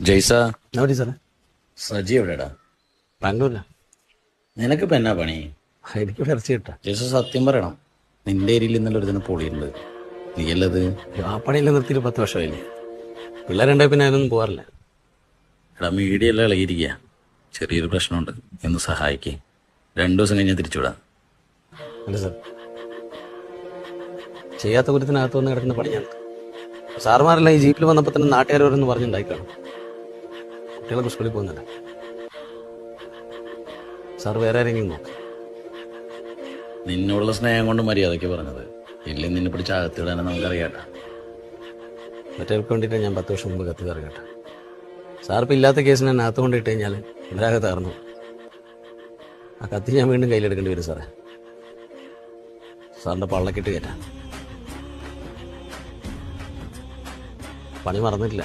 ജയ്സ, എവിടെ സാറേ? സജി എവിടെടാ? ബാംഗ്ലൂരിലാ. നിനക്കിപ്പോ എന്നാ പണി? എനിക്കിവിടെ ഇറച്ചി കിട്ടാ. ജയ്സ സത്യം പറയണം, നിന്റെ ഏരിയയിൽ ഇന്നലെ ഒരു ദിനം പൊളിയുണ്ട്. നീയല്ലത്? ആ പണിയിൽ നിർത്തിയിട്ട് 10 വർഷമായില്ലേ. പിള്ളേരുണ്ടെ പിന്നെ അതിനൊന്നും പോകാറില്ല. എടാ, മീഡിയ എല്ലാം ഇളകിയിരിക്കുക. ചെറിയൊരു പ്രശ്നമുണ്ട്, എന്ന് സഹായിക്കേ. 2 ദിവസം കഴിഞ്ഞാൽ തിരിച്ചുവിടാം. അല്ല സാർ, ചെയ്യാത്ത കുറ്റത്തിനകത്ത് വന്ന് കിടക്കുന്ന പണിയാണ്. സാറുമാരെല്ലാം ഈ ജീപ്പിൽ വന്നപ്പോൾ തന്നെ നാട്ടുകാരോരെന്ന് പറഞ്ഞുണ്ടായി കാണും. കുട്ടികളൊക്കെ സ്കൂളിൽ പോകുന്നില്ല. സാർ വേറെ ആരെങ്കിലും നോക്ക്. നിന്നോടുള്ള സ്നേഹം കൊണ്ട് മര്യാദയ്ക്ക് പറഞ്ഞത്. ഇല്ലെങ്കിൽ നിന്നെ പിടിച്ച് അകത്തിടാനും നമുക്കറിയാട്ടാ. മറ്റവർക്ക് വേണ്ടിയിട്ടാണ് ഞാൻ 10 വർഷം മുമ്പ് കത്ത് കയറി കേട്ടോ. സാറിപ്പോൾ ഇല്ലാത്ത കേസിനെ അകത്ത് കൊണ്ടിട്ട് കഴിഞ്ഞാൽ ഇവരാകെ തകർന്നു. ആ കത്തി ഞാൻ വീണ്ടും കയ്യിലെടുക്കേണ്ടി വരും സാറേ. സാറിൻ്റെ പള്ളക്കിട്ട് കയറ്റാൻ പണി മറന്നിട്ടില്ല.